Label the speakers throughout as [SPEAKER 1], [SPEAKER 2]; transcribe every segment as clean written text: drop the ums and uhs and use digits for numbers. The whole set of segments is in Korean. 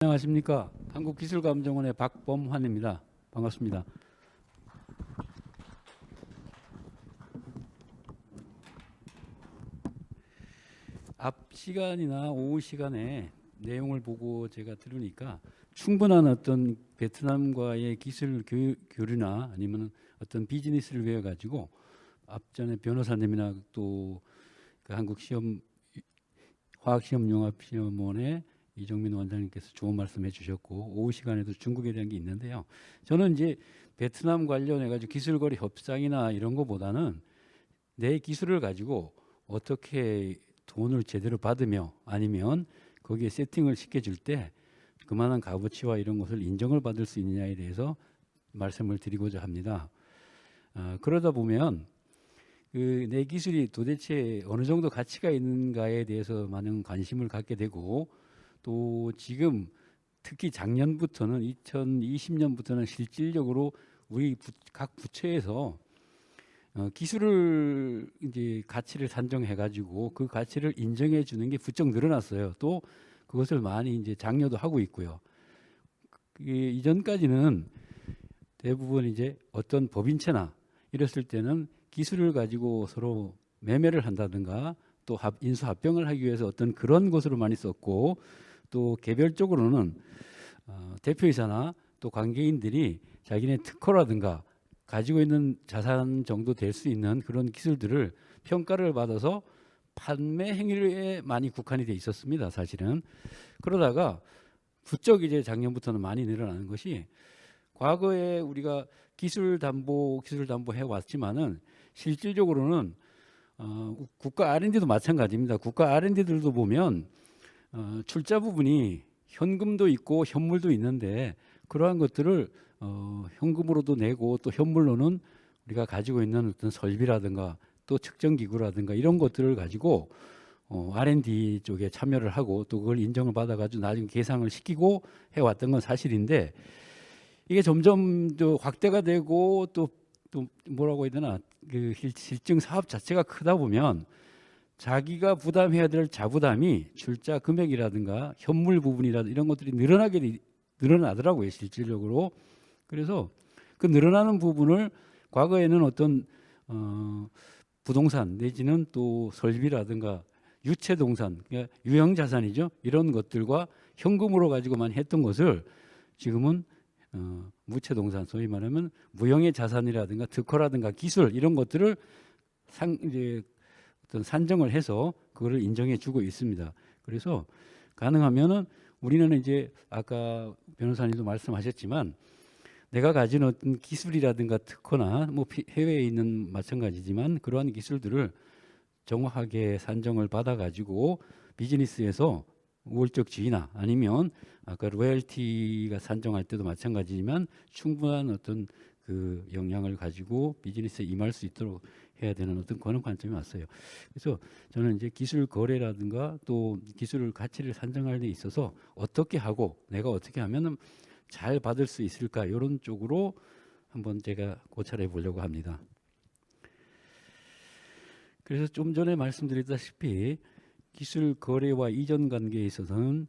[SPEAKER 1] 안녕하십니까. 한국기술감정원의 박범환입니다. 반갑습니다. 앞 시간이나 오후 시간에 내용을 보고 제가 들으니까 충분한 어떤 베트남과의 기술 교류나 아니면 어떤 비즈니스를 위해 가지고 앞전에 변호사님이나 또 그 화학시험융합시험원의 이정민 원장님께서 좋은 말씀해 주셨고, 오후 시간에도 중국에 대한 게 있는데요. 저는 이제 베트남 관련해 가지고 기술거래 협상이나 이런 거보다는 내 기술을 가지고 어떻게 돈을 제대로 받으며 아니면 거기에 세팅을 시켜줄 때 그만한 값어치와 이런 것을 인정을 받을 수 있느냐에 대해서 말씀을 드리고자 합니다. 그러다 보면 내 기술이 도대체 어느 정도 가치가 있는가에 대해서 많은 관심을 갖게 되고, 또 지금 특히 작년부터는 2020년부터는 실질적으로 우리 각 부처에서 기술을 이제 가치를 산정해 가지고 그 가치를 인정해 주는 게 부쩍 늘어났어요. 또 그것을 많이 이제 장려도 하고 있고요. 이전까지는 대부분 이제 어떤 법인체나 이랬을 때는 기술을 가지고 서로 매매를 한다든가 또 인수 합병을 하기 위해서 어떤 그런 것으로 많이 썼고, 또 개별적으로는 대표이사나 또 관계인들이 자기네 특허라든가 가지고 있는 자산 정도 될 수 있는 그런 기술들을 평가를 받아서 판매 행위에 많이 국한이 돼 있었습니다. 사실은. 그러다가 부쩍 이제 작년부터는 많이 늘어나는 것이, 과거에 우리가 기술 담보 해 왔지만은 실질적으로는 국가 R&D도 마찬가지입니다. 국가 R&D들도 보면 출자 부분이 현금도 있고 현물도 있는데, 그러한 것들을 현금으로도 내고 또 현물로는 우리가 가지고 있는 어떤 설비라든가 또 측정 기구라든가 이런 것들을 가지고 R&D 쪽에 참여를 하고 또 그걸 인정을 받아가지고 나중에 계상을 시키고 해왔던 건 사실인데, 이게 점점 더 확대가 되고 또 뭐라고 해야 되나, 그 실증 사업 자체가 크다 보면 자기가 부담해야 될 자부담이 출자 금액이라든가 현물 부분이라든가 이런 것들이 늘어나더라고요, 실질적으로. 그래서 그 늘어나는 부분을 과거에는 어떤 부동산 내지는 또 설비라든가 유체동산, 그러니까 유형자산이죠, 이런 것들과 현금으로 가지고만 했던 것을 지금은 무체동산, 소위 말하면 무형의 자산이라든가 특허라든가 기술 이런 것들을 이제 어떤 산정을 해서 그거를 인정해 주고 있습니다. 그래서 가능하면은 우리는 이제 아까 변호사님도 말씀하셨지만 내가 가진 어떤 기술이라든가 특허나 뭐 해외에 있는 마찬가지지만 그러한 기술들을 정확하게 산정을 받아 가지고 비즈니스에서 우월적 지위나 아니면 아까 로열티가 산정할 때도 마찬가지지만 충분한 어떤 그 역량을 가지고 비즈니스에 임할 수 있도록 해야 되는 어떤 그런 관점이 왔어요. 그래서 저는 이제 기술 거래라든가 또 기술 가치를 산정할 데 있어서 어떻게 하고 내가 어떻게 하면은 잘 받을 수 있을까, 이런 쪽으로 한번 제가 고찰해 보려고 합니다. 그래서 좀 전에 말씀드렸다시피 기술 거래와 이전 관계에 있어서는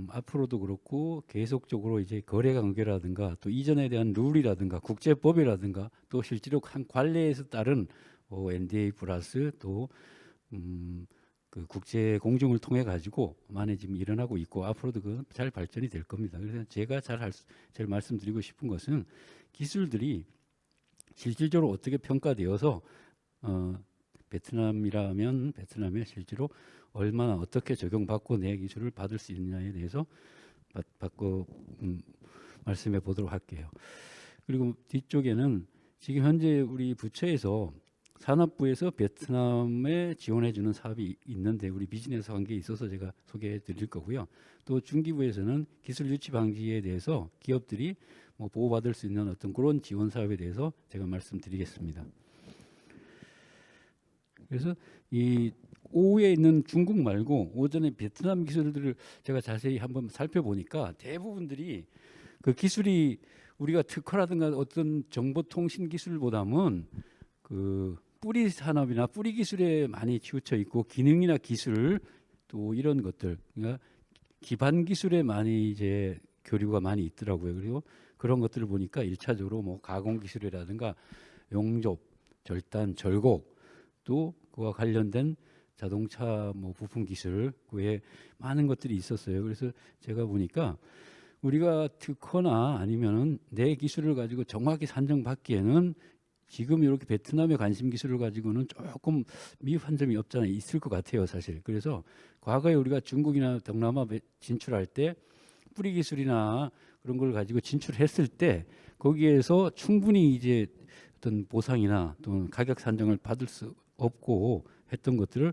[SPEAKER 1] 앞으로도 그렇고 계속적으로 이제 거래 관계라든가 또 이전에 대한 룰이라든가 국제법이라든가 또 실제로 한 관례에서 따른 NDA 플러스 또 그 국제 공정을 통해 가지고 많이 지금 일어나고 있고 앞으로도 그 잘 발전이 될 겁니다. 그래서 제가 제일 말씀드리고 싶은 것은 기술들이 실질적으로 어떻게 평가되어서 베트남이라면 베트남에 실제로 얼마나 어떻게 적용받고 내 기술을 받을 수 있느냐에 대해서 말씀해 보도록 할게요. 그리고 뒤쪽에는 지금 현재 우리 부처에서 산업부에서 베트남에 지원해 주는 사업이 있는데 우리 비즈니스 관계에 있어서 제가 소개해 드릴 거고요. 또 중기부에서는 기술 유치 방지에 대해서 기업들이 뭐 보호받을 수 있는 어떤 그런 지원 사업에 대해서 제가 말씀드리겠습니다. 그래서 이 오후에 있는 중국 말고 오전에 베트남 기술들을 제가 자세히 한번 살펴보니까 대부분들이 그 기술이 우리가 특허라든가 어떤 정보통신 기술보다는 그 뿌리 산업이나 뿌리 기술에 많이 치우쳐 있고 기능이나 기술 또 이런 것들, 그러니까 기반 기술에 많이 이제 교류가 많이 있더라고요. 그리고 그런 것들을 보니까 1차적으로 뭐 가공 기술이라든가 용접, 절단, 절곡, 또 그와 관련된 자동차 뭐 부품 기술, 그 외에 많은 것들이 있었어요. 그래서 제가 보니까 우리가 특허나 아니면은 내 기술을 가지고 정확히 산정받기에는 지금 이렇게 베트남의 관심 기술을 가지고는 조금 미흡한 점이 없잖아요. 있을 것 같아요, 사실. 그래서 과거에 우리가 중국이나 동남아 진출할 때 뿌리 기술이나 그런 걸 가지고 진출했을 때 거기에서 충분히 이제 어떤 보상이나 또는 가격 산정을 받을 수 없고 했던 것들을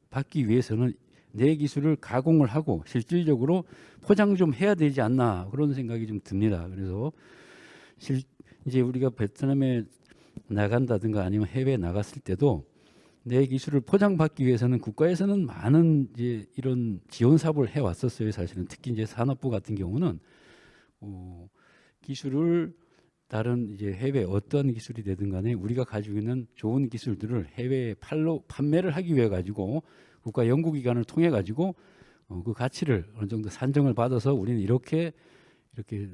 [SPEAKER 1] 받기 위해서는 내 기술을 가공을 하고 실질적으로 포장 좀 해야 되지 않나 그런 생각이 좀 듭니다. 그래서 이제 우리가 베트남에 나간다든가 아니면 해외에 나갔을 때도 내 기술을 포장받기 위해서는 국가에서는 많은 이제 이런 지원 사업을 해 왔었어요. 사실은 특히 이제 산업부 같은 경우는 기술을 다른 이제 해외 어떤 기술이 되든 간에 우리가 가지고 있는 좋은 기술들을 해외에 판매를 하기 위해 가지고 국가 연구기관을 통해 가지고 그 가치를 어느 정도 산정을 받아서 우리는 이렇게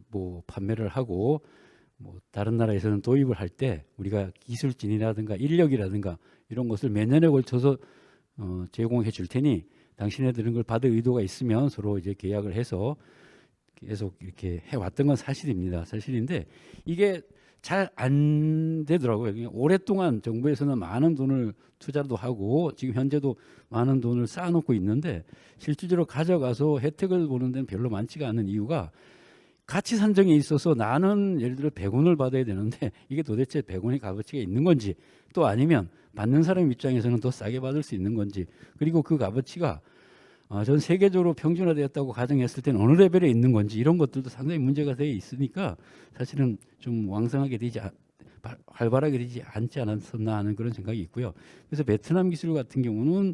[SPEAKER 1] 뭐 판매를 하고 뭐 다른 나라에서는 도입을 할 때 우리가 기술진이라든가 인력이라든가 이런 것을 몇 년에 걸쳐서 제공해 줄 테니 당신네들은 걸 받을 의도가 있으면 서로 이제 계약을 해서 계속 이렇게 해왔던 건 사실입니다. 사실인데 이게 잘 안 되더라고요. 오랫동안 정부에서는 많은 돈을 투자도 하고 지금 현재도 많은 돈을 쌓아놓고 있는데 실질적으로 가져가서 혜택을 보는 데는 별로 많지가 않은 이유가 가치 산정에 있어서 나는 예를 들어 100원을 받아야 되는데 이게 도대체 100원의 값어치가 있는 건지 또 아니면 받는 사람 입장에서는 더 싸게 받을 수 있는 건지 그리고 그 값어치가 전 세계적으로 평준화되었다고 가정했을 때는 어느 레벨에 있는 건지 이런 것들도 상당히 문제가 되어 있으니까 사실은 좀 왕성하게 활발하게 되지 않지 않았었나 하는 그런 생각이 있고요. 그래서 베트남 기술 같은 경우는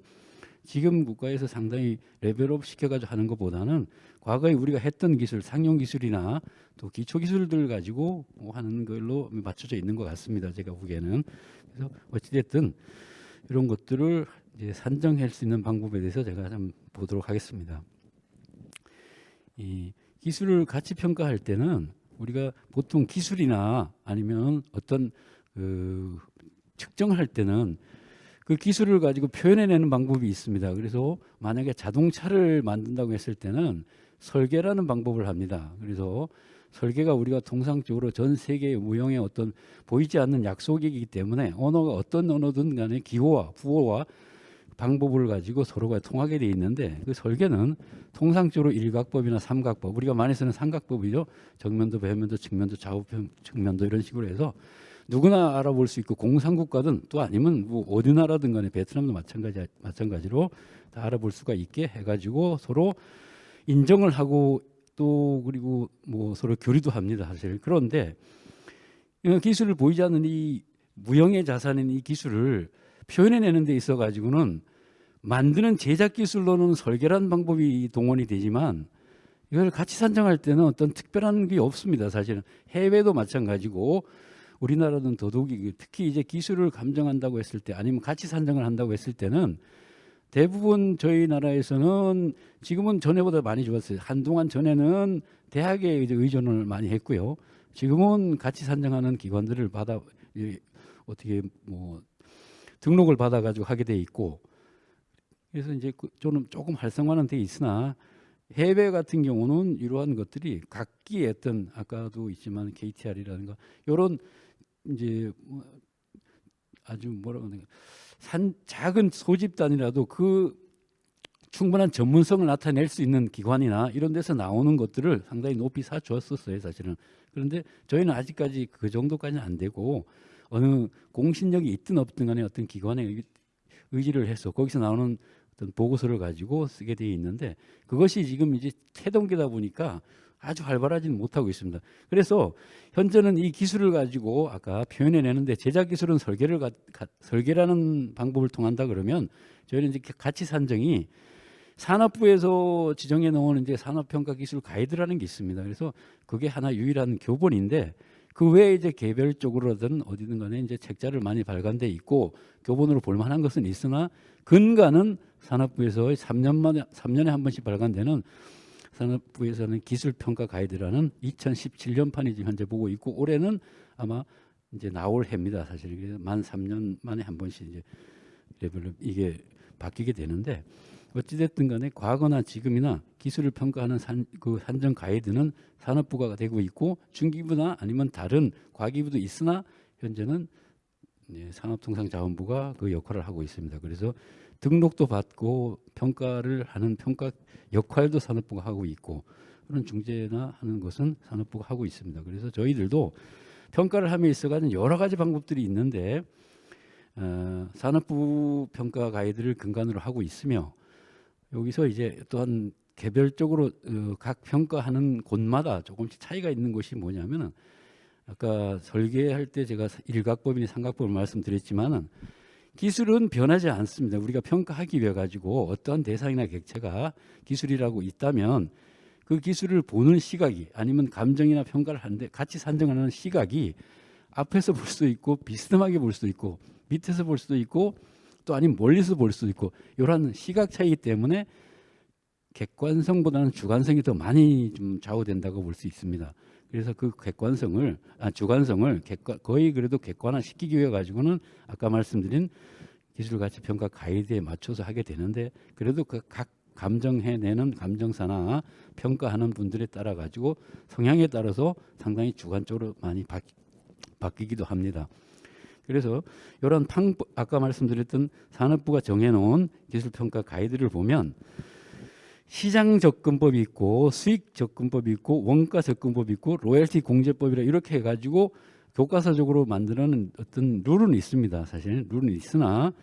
[SPEAKER 1] 지금 국가에서 상당히 레벨업 시켜가지고 하는 것보다는 과거에 우리가 했던 기술, 상용 기술이나 또 기초 기술들 가지고 하는 걸로 맞춰져 있는 것 같습니다. 제가 보기에는. 그래서 어찌됐든 이런 것들을 이제 산정할 수 있는 방법에 대해서 제가 좀 보도록 하겠습니다. 이 기술을 가치 평가할 때는 우리가 보통 기술이나 아니면 어떤 측정할 때는 그 기술을 가지고 표현해내는 방법이 있습니다. 그래서 만약에 자동차를 만든다고 했을 때는 설계라는 방법을 합니다. 그래서 설계가 우리가 통상적으로 전 세계의 무형의 어떤 보이지 않는 약속이기 때문에 언어가 어떤 언어든 간에 기호와 부호와 방법을 가지고 서로가 통하게 돼 있는데 그 설계는 통상적으로 일각법이나 삼각법 우리가 많이 쓰는 삼각법이죠. 정면도 배면도 측면도 좌우편 측면도 이런 식으로 해서 누구나 알아볼 수 있고 공산국가든 또 아니면 뭐 어디 나라든 간에 베트남도 마찬가지로 다 알아볼 수가 있게 해가지고 서로 인정을 하고 또 그리고 뭐 서로 교류도 합니다. 사실 그런데 기술을 보이지 않는 이 무형의 자산인 이 기술을 표현해내는 데 있어 가지고는 만드는 제작 기술로는 설계라는 방법이 동원이 되지만 이걸 가치 산정할 때는 어떤 특별한 게 없습니다. 사실은 해외도 마찬가지고 우리나라는 더더욱이 특히 이제 기술을 감정한다고 했을 때 아니면 가치 산정을 한다고 했을 때는 대부분 저희 나라에서는 지금은 전에보다 많이 좋았어요. 한동안 전에는 대학에 이제 의존을 많이 했고요. 지금은 가치 산정하는 기관들을 어떻게 뭐 등록을 받아가지고 하게 돼 있고 그래서 이제 저는 조금 활성화는 돼 있으나 해외 같은 경우는 이러한 것들이 각기의 어떤 아까도 있지만 KTR이라든가 이런 이제 아주 뭐라고 하는 작은 소집단이라도 그 충분한 전문성을 나타낼 수 있는 기관이나 이런 데서 나오는 것들을 상당히 높이 사주었었어요, 사실은. 그런데 저희는 아직까지 그 정도까지는 안 되고 어느 공신력이 있든 없든 간에 어떤 기관에 의지를 해서 거기서 나오는 어떤 보고서를 가지고 쓰게 되어 있는데 그것이 지금 이제 태동기다 보니까 아주 활발하지는 못하고 있습니다. 그래서 현재는 이 기술을 가지고 아까 표현해내는데 제작 기술은 설계라는 방법을 통한다 그러면 저희는 이제 가치 산정이 산업부에서 지정해 놓은 이제 산업평가 기술 가이드라는 게 있습니다. 그래서 그게 하나 유일한 교본인데 그 외에 이제 개별적으로든 어디든 간에 이제 책자를 많이 발간돼 있고 교본으로 볼 만한 것은 있으나 근간은 산업부에서 3년에 한 번씩 발간되는 산업부에서는 기술평가 가이드라는 2017년판이 지금 현재 보고 있고 올해는 아마 이제 나올 해입니다. 사실 그래서 만 3년 만에 한 번씩 이제 레벨로 이게 바뀌게 되는데 어찌됐든 간에 과거나 지금이나 기술을 평가하는 그 산정 가이드는 산업부가 되고 있고 중기부나 아니면 다른 과기부도 있으나 현재는 산업통상자원부가 그 역할을 하고 있습니다. 그래서 등록도 받고 평가를 하는 평가 역할도 산업부가 하고 있고 그런 중재나 하는 것은 산업부가 하고 있습니다. 그래서 저희들도 평가를 함에 있어가지고 여러 가지 방법들이 있는데 산업부 평가 가이드를 근간으로 하고 있으며 여기서 이제 또한 개별적으로 각 평가하는 곳마다 조금씩 차이가 있는 것이 뭐냐면은 아까 설계할 때 제가 일각법이나 삼각법을 말씀드렸지만은 기술은 변하지 않습니다. 우리가 평가하기 위해 가지고 어떠한 대상이나 객체가 기술이라고 있다면 그 기술을 보는 시각이 아니면 감정이나 평가를 하는데 같이 산정하는 시각이 앞에서 볼 수도 있고 비스듬하게 볼 수도 있고 밑에서 볼 수도 있고 또 아니면 멀리서 볼 수도 있고 이런 시각 차이기 때문에 객관성보다는 주관성이 더 많이 좀 좌우된다고 볼 수 있습니다. 그래서 그 주관성을 거의 그래도 객관화시키기 위해 가지고는 아까 말씀드린 기술가치평가 가이드에 맞춰서 하게 되는데 그래도 그 각 감정해내는 감정사나 평가하는 분들에 따라 가지고 성향에 따라서 상당히 주관적으로 많이 바뀌기도 합니다. 그래서 이런 아까 말씀드렸던 산업부가 정해놓은 기술평가 가이드를 보면 시장 접근법이 있고 수익 접근법이 있고 원가 접근법이 있고 로열티 공제법이라 이렇게 해가지고 교과서적으로 만드는 어떤 룰은 있습니다. 사실 룰은 있으나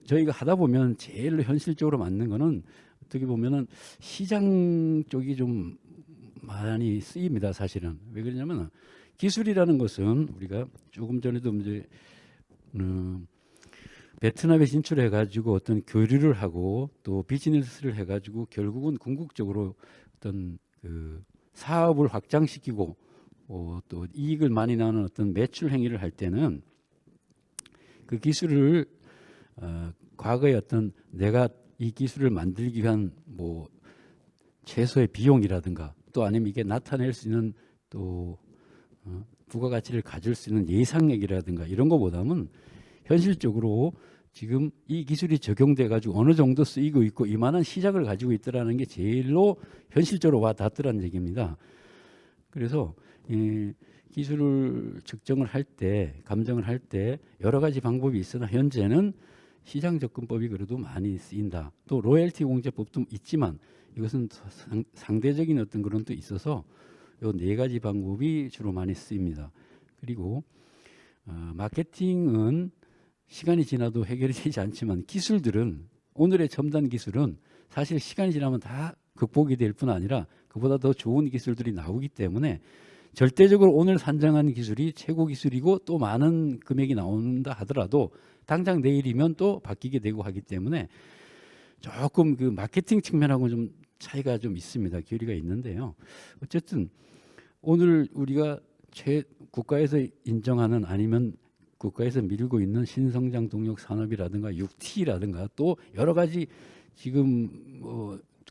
[SPEAKER 1] 저희가 하다 보면 제일 현실적으로 맞는 거는 어떻게 보면은 시장 쪽이 좀 많이 쓰입니다. 사실은 왜 그러냐면 기술이라는 것은 우리가 조금 전에도 이제 베트남에 진출해가지고 어떤 교류를 하고 또 비즈니스를 해가지고 결국은 궁극적으로 어떤 그 사업을 확장시키고 또 이익을 많이 나는 어떤 매출 행위를 할 때는 그 기술을 과거에 어떤 내가 이 기술을 만들기 위한 뭐 최소의 비용이라든가 또 아니면 이게 나타낼 수 있는 또 부가가치를 가질 수 있는 예상액이라든가 이런 것보다는 현실적으로 지금 이 기술이 적용돼 가지고 어느 정도 쓰이고 있고 이만한 시장을 가지고 있더라는 게 제일로 현실적으로 와 닿더라는 얘기입니다. 그래서 기술을 측정을 할 때 감정을 할 때 여러 가지 방법이 있으나 현재는 시장 접근법이 그래도 많이 쓰인다. 또 로열티 공제법도 있지만 이것은 상대적인 어떤 그런 또 있어서 요 네 가지 방법이 주로 많이 쓰입니다. 그리고 마케팅은 시간이 지나도 해결이 되지 않지만 기술들은 오늘의 첨단 기술은 사실 시간이 지나면 다 극복이 될 뿐 아니라 그보다 더 좋은 기술들이 나오기 때문에 절대적으로 오늘 산정한 기술이 최고 기술이고 또 많은 금액이 나온다 하더라도 당장 내일이면 또 바뀌게 되고 하기 때문에 조금 그 마케팅 측면하고 좀 차이가 좀 있습니다. 괴리가 있는데요. 어쨌든 오늘 우리가 국가에서 인정하는 아니면 국가에서 밀고 있는 신성장 동력 산업이라든가 6T라든가 또 여러 가지 지금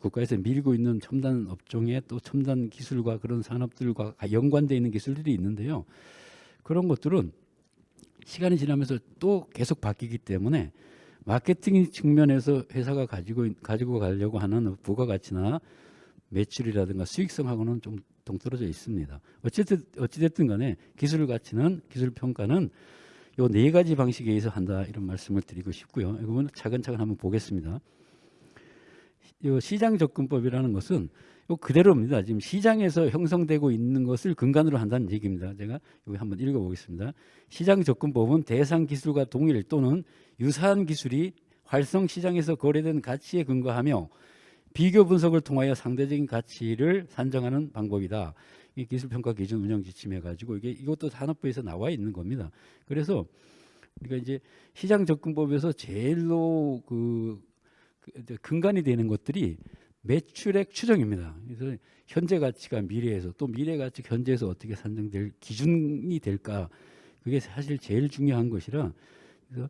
[SPEAKER 1] 국가에서 밀고 있는 첨단 업종에 또 첨단 기술과 그런 산업들과 연관되어 있는 기술들이 있는데요. 그런 것들은 시간이 지나면서 또 계속 바뀌기 때문에 마케팅 측면에서 회사가 가지고 가려고 하는 부가가치나 매출이라든가 수익성하고는 좀 동떨어져 있습니다. 어찌됐든 간에 기술 가치는 기술 평가는 요 네 가지 방식에 의해서 한다 이런 말씀을 드리고 싶고요. 이거는 차근차근 한번 보겠습니다. 요 시장 접근법이라는 것은 요 그대로입니다. 지금 시장에서 형성되고 있는 것을 근간으로 한다는 얘기입니다. 제가 여기 한번 읽어보겠습니다. 시장 접근법은 대상 기술과 동일 또는 유사한 기술이 활성 시장에서 거래된 가치에 근거하며 비교 분석을 통하여 상대적인 가치를 산정하는 방법이다. 이 기술평가 기준 운영 지침해 가지고 이것도 산업부에서 나와 있는 겁니다. 그래서 우리가 이제 시장 접근법에서 제일로 근간이 되는 것들이 매출액 추정입니다. 그래서 현재 가치가 미래에서 또 미래 가치가 현재에서 어떻게 산정될 기준이 될까? 그게 사실 제일 중요한 것이라 그래서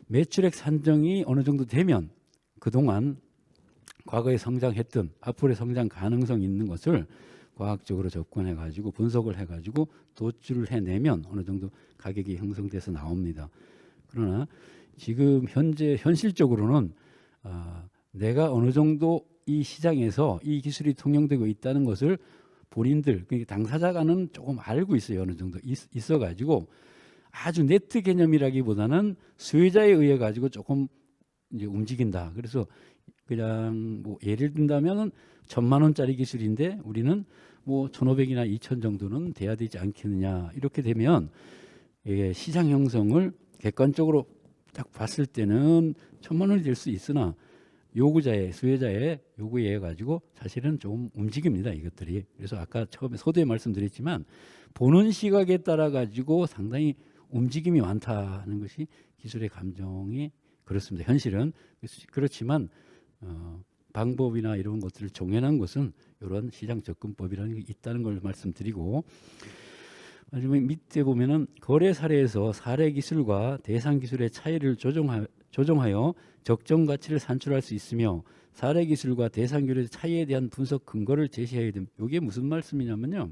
[SPEAKER 1] 매출액 산정이 어느 정도 되면 그동안 과거에 성장했던 앞으로의 성장 가능성 있는 것을 과학적으로 접근해 가지고 분석을 해 가지고 도출을 해내면 어느 정도 가격이 형성돼서 나옵니다. 그러나 지금 현재 현실적으로는 내가 어느 정도 이 시장에서 이 기술이 통용되고 있다는 것을 본인들 그러니까 당사자가는 조금 알고 있어요. 어느 정도 있어 가지고 아주 네트 개념이라기보다는 수요자에 의해 가지고 조금 이제 움직인다. 그래서 그냥 뭐 예를 든다면은 1,000만 원짜리 기술인데 우리는 뭐 1,500이나 2,000 정도는 돼야 되지 않겠느냐. 이렇게 되면 시장 형성을 객관적으로 딱 봤을 때는 1,000만 원이 될 수 있으나 요구자의 수요자의 요구에 의해 가지고 사실은 좀 움직입니다. 이것들이. 그래서 아까 처음에 서두에 말씀드렸지만 보는 시각에 따라 가지고 상당히 움직임이 많다는 것이 기술의 감정이 그렇습니다. 현실은. 그렇지만 방법이나 이런 것들을 종현한 것은 이런 시장 접근법이라는 게 있다는 걸 말씀드리고, 마지막에 밑에 보면은 거래 사례에서 사례 기술과 대상 기술의 차이를 조정하여 적정 가치를 산출할 수 있으며 사례 기술과 대상 기술의 차이에 대한 분석 근거를 제시해야 됩니다. 이게 무슨 말씀이냐면요.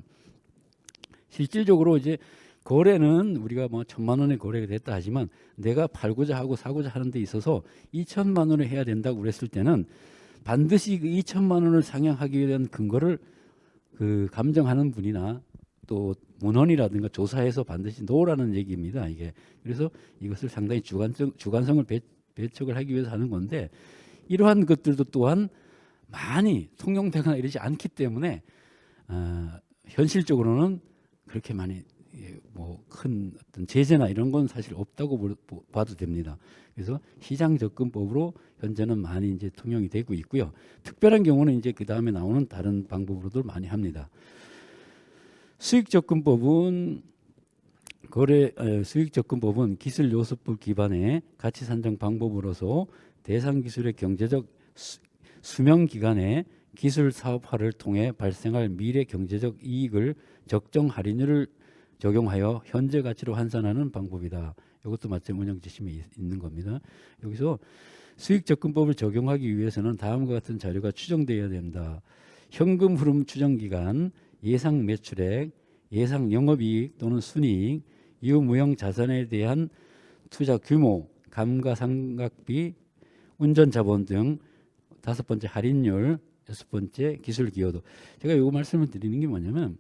[SPEAKER 1] 실질적으로 이제 거래는 우리가 뭐 1,000만 원의 거래가 됐다 하지만 내가 팔고자 하고 사고자 하는 데 있어서 2,000만 원을 해야 된다고 그랬을 때는 반드시 그 2,000만 원을 상향하기 위한 근거를 그 감정하는 분이나 또 문헌이라든가 조사해서 반드시 놓으라는 얘기입니다. 이게 그래서 이것을 상당히 주관성을 배척을 하기 위해서 하는 건데, 이러한 것들도 또한 많이 통용되거나 이러지 않기 때문에 현실적으로는 그렇게 많이 뭐 큰 어떤 제재나 이런 건 사실 없다고 봐도 됩니다. 그래서 시장 접근법으로 현재는 많이 이제 통용이 되고 있고요. 특별한 경우는 이제 그 다음에 나오는 다른 방법으로도 많이 합니다. 수익 접근법은 수익 접근법은 기술 요소법 기반의 가치 산정 방법으로서 대상 기술의 경제적 수명 기간에 기술 사업화를 통해 발생할 미래 경제적 이익을 적정 할인율을 적용하여 현재 가치로 환산하는 방법이다. 이것도 마침 운영 지침에 있는 겁니다. 여기서 수익 접근법을 적용하기 위해서는 다음과 같은 자료가 추정되어야 된다. 현금 흐름 추정 기간, 예상 매출액, 예상 영업이익 또는 순이익, 유무형 자산에 대한 투자 규모, 감가상각비, 운전 자본 등 5번째 할인율, 6번째 기술 기여도. 제가 이 말씀을 드리는 게 뭐냐면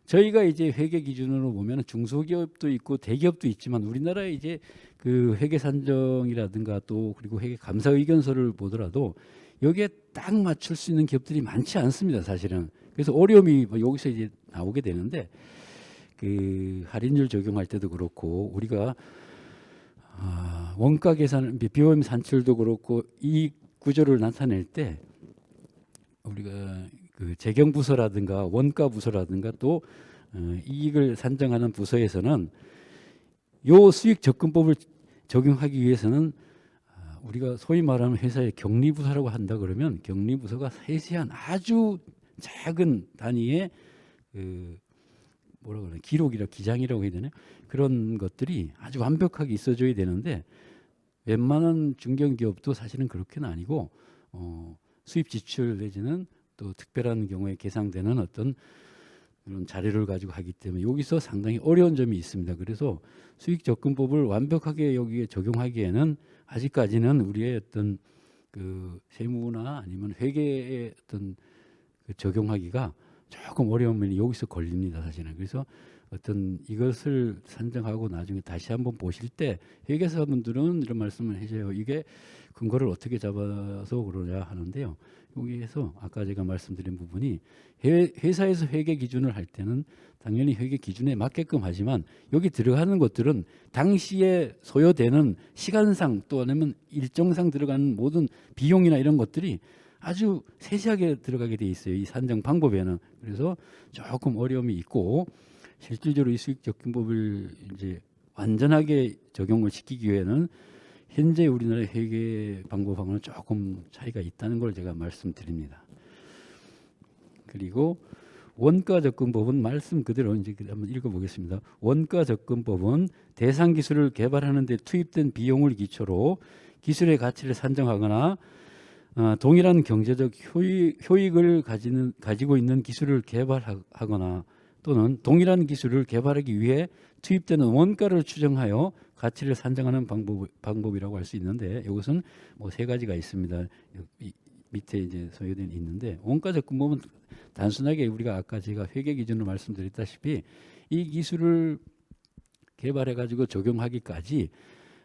[SPEAKER 1] 저희가 이제 회계 기준으로 보면 중소기업도 있고 대기업도 있지만 우리나라에 이제 그 회계 산정이라든가 또 그리고 회계 감사 의견서를 보더라도 여기에 딱 맞출 수 있는 기업들이 많지 않습니다. 사실은. 그래서 어려움이 여기서 이제 나오게 되는데, 그 할인율 적용할 때도 그렇고 우리가 원가 계산, 비용 산출도 그렇고 이익 구조를 나타낼 때 우리가 그 재경 부서라든가 원가 부서라든가 또 이익을 산정하는 부서에서는 요 수익 접근법을 적용하기 위해서는 우리가 소위 말하는 회사의 격리부서라고 한다 그러면 격리부서가 세세한 아주 작은 단위의 그 뭐라 그러나 기장이라고 해야 되나요? 그런 것들이 아주 완벽하게 있어줘야 되는데 웬만한 중견기업도 사실은 그렇게는 아니고 수입 지출 내지는 또 특별한 경우에 계상되는 어떤 그런 자료를 가지고 하기 때문에 여기서 상당히 어려운 점이 있습니다. 그래서 수익 접근법을 완벽하게 여기에 적용하기에는 아직까지는 우리의 어떤 그 세무나 아니면 회계의 어떤 그 적용하기가 조금 어려운 면이 여기서 걸립니다. 사실은. 그래서 어떤 이것을 산정하고 나중에 다시 한번 보실 때 회계사분들은 이런 말씀을 해줘요. 이게 근거를 어떻게 잡아서 그러냐 하는데요. 여기에서 아까 제가 말씀드린 부분이 회사에서 회계 기준을 할 때는 당연히 회계 기준에 맞게끔 하지만 여기 들어가는 것들은 당시에 소요되는 시간상 또 아니면 일정상 들어가는 모든 비용이나 이런 것들이 아주 세세하게 들어가게 돼 있어요. 이 산정 방법에는. 그래서 조금 어려움이 있고 실질적으로 이 수익 접근법을 이제 완전하게 적용을 시키기 위해는 현재 우리나라의 회계 방법하고는 조금 차이가 있다는 걸 제가 말씀드립니다. 그리고 원가 접근법은 말씀 그대로 이제 한번 읽어보겠습니다. 원가 접근법은 대상 기술을 개발하는 데 투입된 비용을 기초로 기술의 가치를 산정하거나 동일한 경제적 효익을 가지고 있는 기술을 개발하거나 또는 동일한 기술을 개발하기 위해 투입되는 원가를 추정하여 가치를 산정하는 방법이라고 할 수 있는데, 이것은 뭐 세 가지가 있습니다. 밑에 이제 소개된 있는데, 원가 접근법은 단순하게 우리가 아까 제가 회계 기준으로 말씀드렸다시피 이 기술을 개발해 가지고 적용하기까지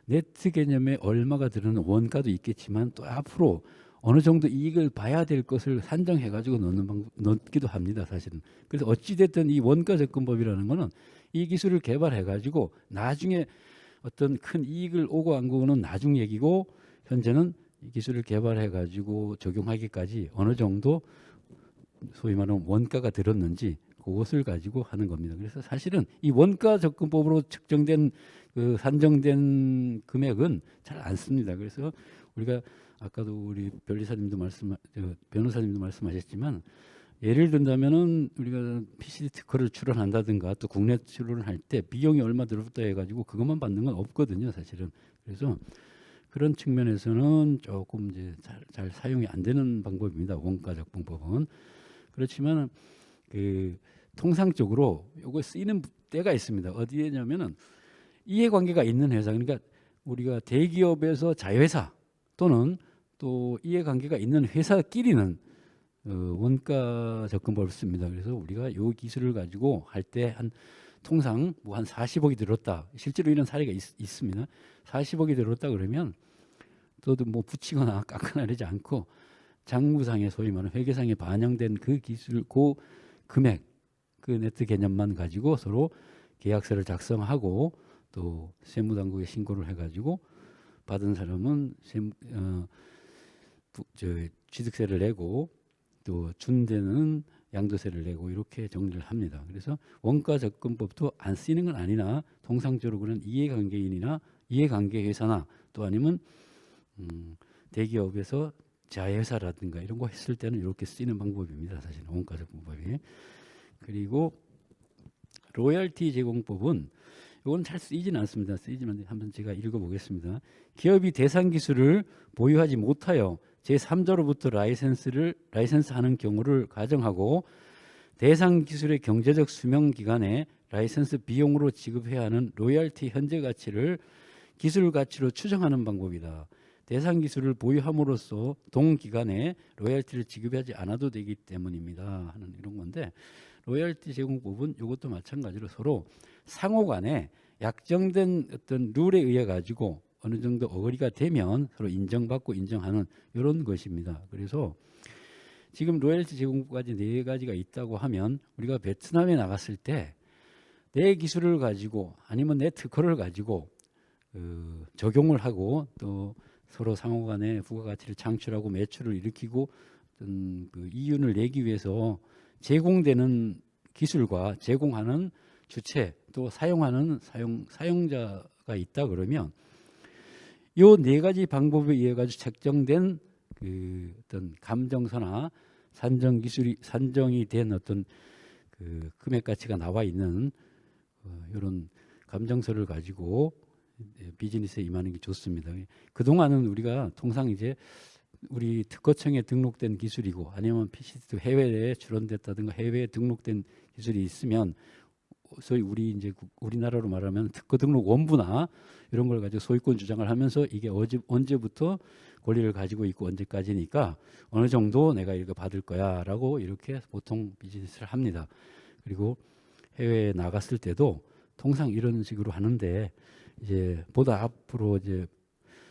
[SPEAKER 1] 네트 개념에 얼마가 드는 원가도 있겠지만 또 앞으로 어느 정도 이익을 봐야 될 것을 산정해 가지고 넣기도 합니다, 사실은. 그래서 어찌 됐든 이 원가 접근법이라는 거는 이 기술을 개발해 가지고 나중에 어떤 큰 이익을 오고 안 오고는 나중 얘기고, 현재는 이 기술을 개발해 가지고 적용하기까지 어느 정도 소위 말하는 원가가 들었는지 그것을 가지고 하는 겁니다. 그래서 사실은 이 원가 접근법으로 측정된 그 산정된 금액은 잘 안 씁니다. 그래서 우리가 아까도 우리 변호사님도 말씀하셨지만, 예를 든다면은 우리가 PCD 특허를 출원한다든가 또 국내 출원을 할 때 비용이 얼마 들었다 해가지고 그것만 받는 건 없거든요, 사실은. 그래서 그런 측면에서는 조금 이제 잘 사용이 안 되는 방법입니다, 원가 접근법은. 그렇지만 그 통상적으로 요거 쓰이는 때가 있습니다. 어디에냐면은 이해관계가 있는 회사, 그러니까 우리가 대기업에서 자회사 또는 또 이해관계가 있는 회사끼리는 원가 접근법을 씁니다. 그래서 우리가 요 기술을 가지고 할 때 통상 뭐 한 40억이 들었다. 실제로 이런 사례가 있습니다. 40억이 들었다 그러면 또도 뭐 붙이거나 깎거나 이러지 않고 장부상에 소위 말하는 회계상에 반영된 그 기술, 그 금액, 그 네트 개념만 가지고 서로 계약서를 작성하고 또 세무당국에 신고를 해가지고 받은 사람은 취득세를 내고 또 준 데는 양도세를 내고 이렇게 정리를 합니다. 그래서 원가 접근법도 안 쓰이는 건 아니나 통상적으로는 이해관계인이나 이해관계 회사나 또 아니면 대기업에서 자회사라든가 이런 거 했을 때는 이렇게 쓰이는 방법입니다. 사실 원가 접근법이. 그리고 로열티 제공법은 이건 잘 쓰이지는 않습니다. 쓰이지만 한번 제가 읽어보겠습니다. 기업이 대상 기술을 보유하지 못하여 제3자로부터 라이센스하는 경우를 가정하고 대상 기술의 경제적 수명 기간에 라이센스 비용으로 지급해야 하는 로열티 현재 가치를 기술 가치로 추정하는 방법이다. 대상 기술을 보유함으로써 동기간에 로열티를 지급하지 않아도 되기 때문입니다. 하는 이런 건데, 로열티 제공법은 이것도 마찬가지로 서로 상호간에 약정된 어떤 룰에 의해 가지고 어느 정도 어거리가 되면 서로 인정받고 인정하는 이런 것입니다. 그래서 지금 로열티 제공법까지 네 가지가 있다고 하면 우리가 베트남에 나갔을 때 내 기술을 가지고 아니면 내 특허를 가지고 적용을 하고 또 서로 상호간에 부가가치를 창출하고 매출을 일으키고 어떤 그 이윤을 내기 위해서 제공되는 기술과 제공하는 주체 또 사용하는 사용자가 있다 그러면 요 네 가지 방법에 의해 가지고 책정된 그 어떤 감정서나 산정이 된 어떤 그 금액 가치가 나와 있는 이런 감정서를 가지고 비즈니스에 임하는 게 좋습니다. 그동안은 우리가 통상 이제 우리 특허청에 등록된 기술이고 아니면 PC도 해외에 출원됐다든가 해외에 등록된 기술이 있으면 소위 우리나라로 말하면 특허 등록 원부나 이런 걸 가지고 소유권 주장을 하면서 이게 언제부터 권리를 가지고 있고 언제까지니까 어느 정도 내가 이거 받을 거야라고 이렇게 보통 비즈니스를 합니다. 그리고 해외에 나갔을 때도 통상 이런 식으로 하는데 이제 보다 앞으로 이제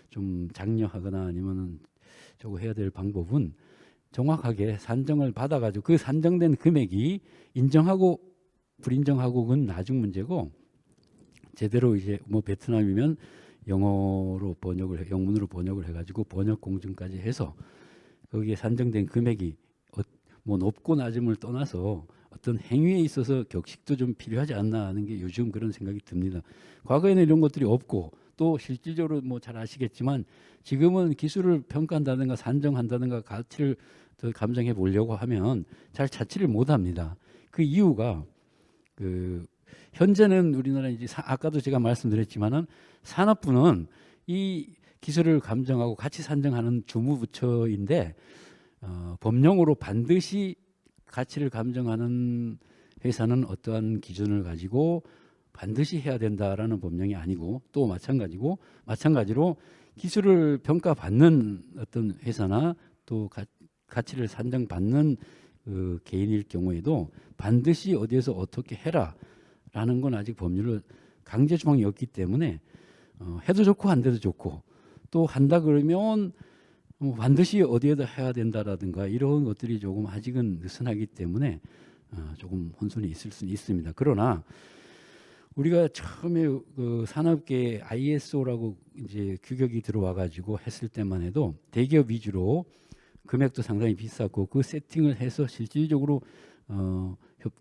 [SPEAKER 1] 좀 장려하거나 아니면은 저거 해야 될 방법은 정확하게 산정을 받아가지고 그 산정된 금액이 인정하고 불인정하고는 나중 문제고 제대로 이제 뭐 베트남이면 영문으로 번역을 해가지고 번역 공증까지 해서 거기에 산정된 금액이 뭐 높고 낮음을 떠나서 어떤 행위에 있어서 격식도 좀 필요하지 않나 하는 게 요즘 그런 생각이 듭니다. 과거에는 이런 것들이 없고 또 실질적으로 뭐 잘 아시겠지만 지금은 기술을 평가한다든가 산정한다든가 가치를 더 감정해 보려고 하면 잘 찾지를 못합니다. 그 이유가 현재는 우리나라 이제 아까도 제가 말씀드렸지만은 산업부는 이 기술을 감정하고 같이 산정하는 주무부처인데 법령으로 반드시 가치를 감정하는 회사는 어떠한 기준을 가지고 반드시 해야 된다라는 법령이 아니고, 또 마찬가지로 기술을 평가받는 어떤 회사나 또 가치를 산정받는 그 개인일 경우에도 반드시 어디에서 어떻게 해라라는 건 아직 법률로 강제 조항이 없기 때문에 해도 좋고 안 돼도 좋고, 또 한다 그러면 반드시 어디에다 해야 된다라든가 이런 것들이 조금 아직은 느슨하기 때문에 조금 혼선이 있을 수는 있습니다. 그러나 우리가 처음에 그 산업계에 ISO라고 이제 규격이 들어와 가지고 했을 때만 해도 대기업 위주로 금액도 상당히 비쌌고, 그 세팅을 해서 실질적으로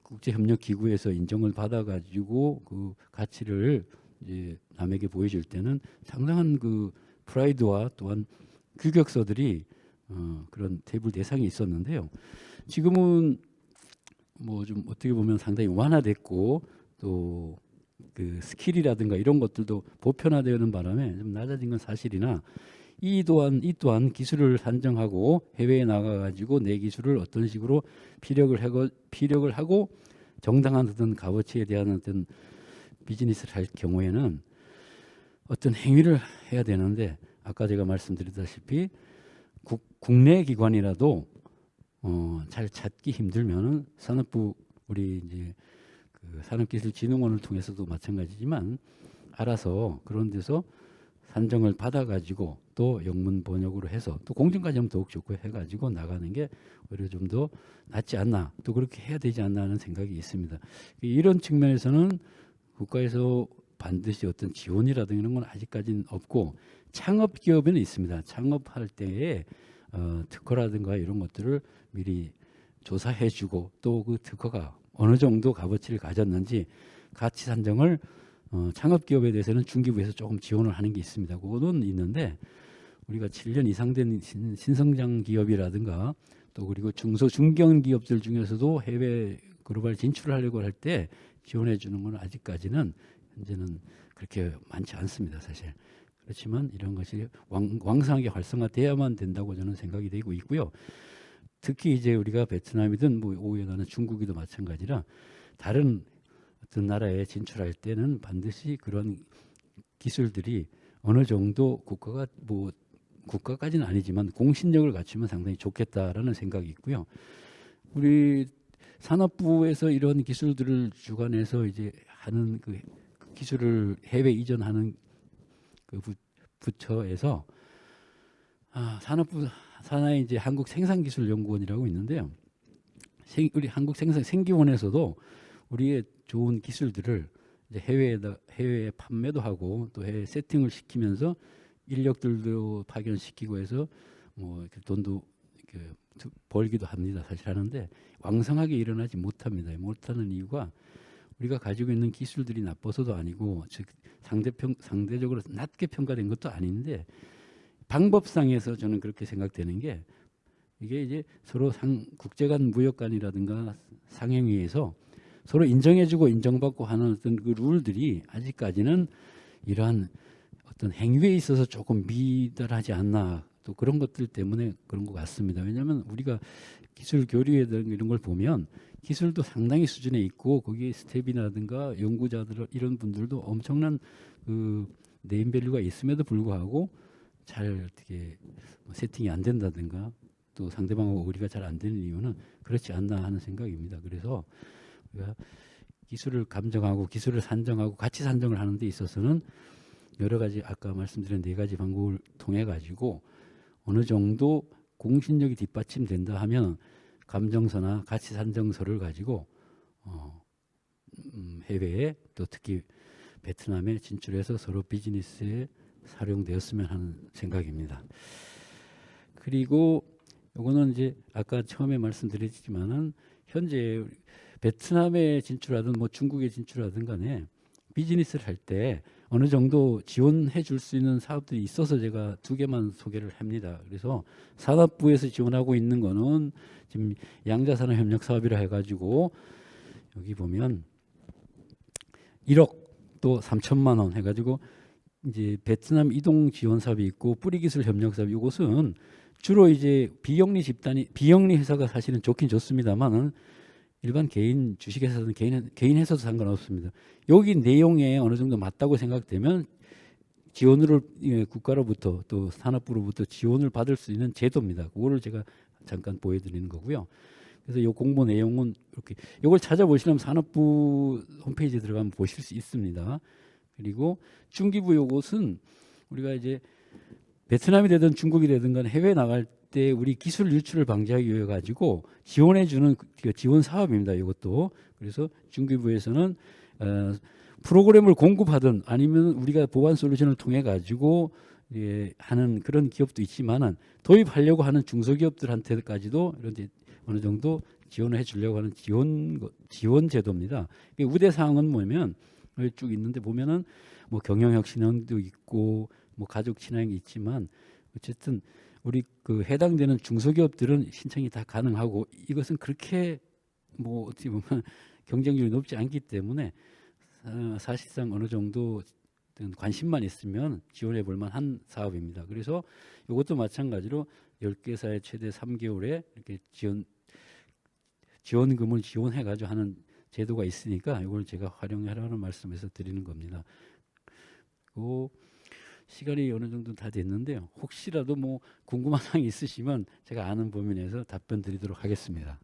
[SPEAKER 1] 국제협력기구에서 인정을 받아 가지고 그 가치를 이제 남에게 보여줄 때는 상당한 그 프라이드와 또한 규격서들이 그런 테이블 대상이 있었는데요. 지금은 뭐 좀 어떻게 보면 상당히 완화됐고, 또 그 스킬이라든가 이런 것들도 보편화되는 바람에 좀 낮아진 건 사실이나, 이 또한 기술을 산정하고 해외에 나가가지고 내 기술을 어떤 식으로 피력을 하고 정당한 어떤 값어치에 대한 어떤 비즈니스를 할 경우에는 어떤 행위를 해야 되는데, 아까 제가 말씀드렸다시피 국내 기관이라도 잘 찾기 힘들면은 산업부, 우리 이제 그 산업기술진흥원을 통해서도 마찬가지지만 알아서 그런 데서 산정을 받아가지고 또 영문 번역으로 해서 또 공정까지 하면 더욱 좋고 해가지고 나가는 게 오히려 좀 더 낫지 않나, 또 그렇게 해야 되지 않나 하는 생각이 있습니다. 이런 측면에서는 국가에서 반드시 어떤 지원이라든가 이런 건 아직까지는 없고, 창업 기업에는 있습니다. 창업할 때에 특허라든가 이런 것들을 미리 조사해주고, 또 그 특허가 어느 정도 값어치를 가졌는지 가치 산정을 창업 기업에 대해서는 중기부에서 조금 지원을 하는 게 있습니다. 그거는 있는데, 우리가 7년 이상 된 신성장 기업이라든가 또 그리고 중소 중견 기업들 중에서도 해외 글로벌 진출을 하려고 할 때 지원해 주는 건 아직까지는 현재는 그렇게 많지 않습니다, 사실. 그렇지만 이런 것이 왕성하게 활성화돼야만 된다고 저는 생각이 되고 있고요. 특히 이제 우리가 베트남이든 뭐 오해가는 중국이도 마찬가지라 다른 어떤 나라에 진출할 때는 반드시 그런 기술들이 어느 정도 국가까지는 아니지만 공신력을 갖추면 상당히 좋겠다라는 생각이 있고요. 우리 산업부에서 이런 기술들을 주관해서 이제 하는 그 기술을 해외 이전하는 그 부처에서 산업부 산하에 이제 한국생산기술연구원이라고 있는데요. 우리 한국생기원에서도 우리의 좋은 기술들을 이제 해외에 판매도 하고 또 해외 세팅을 시키면서 인력들도 파견시키고 해서 뭐 돈도 벌기도 합니다. 사실 하는데 왕성하게 일어나지 못합니다. 못하는 이유가 우리가 가지고 있는 기술들이 나빠서도 아니고, 즉 상대적으로 낮게 평가된 것도 아닌데, 방법상에서 저는 그렇게 생각되는 게, 이게 이제 서로 국제 간 무역 간이라든가 상행위에서 서로 인정해주고 인정받고 하는 어떤 그 룰들이 아직까지는 이러한 어떤 행위에 있어서 조금 미달하지 않나, 또 그런 것들 때문에 그런 것 같습니다. 왜냐하면 우리가 기술 교류에 대한 이런 걸 보면 기술도 상당히 수준에 있고, 거기에 스텝이라든가 연구자들 이런 분들도 엄청난 그 네임밸류가 있음에도 불구하고 잘 어떻게 세팅이 안 된다든가 또 상대방하고 우리가 잘 안 되는 이유는 그렇지 않나 하는 생각입니다. 그래서 우리가 기술을 감정하고 기술을 산정하고 가치 산정을 하는 데 있어서는 여러 가지 아까 말씀드린 4가지 방법을 통해 가지고 어느 정도 공신력이 뒷받침된다 하면 감정서나 가치 산정서를 가지고 해외에 또 특히 베트남에 진출해서 서로 비즈니스에 활용되었으면 하는 생각입니다. 그리고 요거는 이제 아까 처음에 말씀드렸지만은 현재 베트남에 진출하든 뭐 중국에 진출하든 간에 비즈니스를 할 때 어느 정도 지원해 줄 수 있는 사업들이 있어서 제가 2개만 소개를 합니다. 그래서 산업부에서 지원하고 있는 거는 지금 양자산업협력 사업이라 해가지고 여기 보면 1억 또 3천만 원 해가지고 이제 베트남 이동 지원 사업이 있고 뿌리 기술 협력 사업, 이것은 주로 이제 비영리 집단이, 비영리 회사가 사실은 좋긴 좋습니다만은 일반 개인 주식회사든 개인 회사도 상관없습니다. 여기 내용에 어느 정도 맞다고 생각되면 지원을, 예, 국가로부터 또 산업부로부터 지원을 받을 수 있는 제도입니다. 그거를 제가 잠깐 보여드리는 거고요. 그래서 이 공모 내용은 이렇게, 이걸 찾아보시면 산업부 홈페이지에 들어가면 보실 수 있습니다. 그리고 중기부 요것은 우리가 이제 베트남이 되든 중국이 되든 간 해외 나갈 때 우리 기술 유출을 방지하기 위해 가지고 지원해 주는 그 지원 사업입니다. 이것도. 그래서 중기부에서는 프로그램을 공급하든 아니면 우리가 보안 솔루션을 통해 가지고, 예, 하는 그런 기업도 있지만은 도입하려고 하는 중소기업들한테까지도 이런 이제 어느 정도 지원을 해 주려고 하는 지원 제도입니다. 우대 사항은 뭐냐면 여기 쭉 있는데 보면은 뭐 경영학 신앙도 있고 뭐 가족 친환이 있지만 어쨌든 우리 그 해당되는 중소기업들은 신청이 다 가능하고, 이것은 그렇게 뭐 어떻게 보면 경쟁률이 높지 않기 때문에 사실상 어느 정도 관심만 있으면 지원해 볼 만한 사업입니다. 그래서 이것도 마찬가지로 10개사에 최대 3개월에 이렇게 지원금을 지원해 가지고 하는 제도가 있으니까 이걸 제가 활용하라는 말씀에서 드리는 겁니다. 그 시간이 어느 정도 다 됐는데요. 혹시라도 뭐 궁금한 사항이 있으시면 제가 아는 범위 내에서 답변 드리도록 하겠습니다.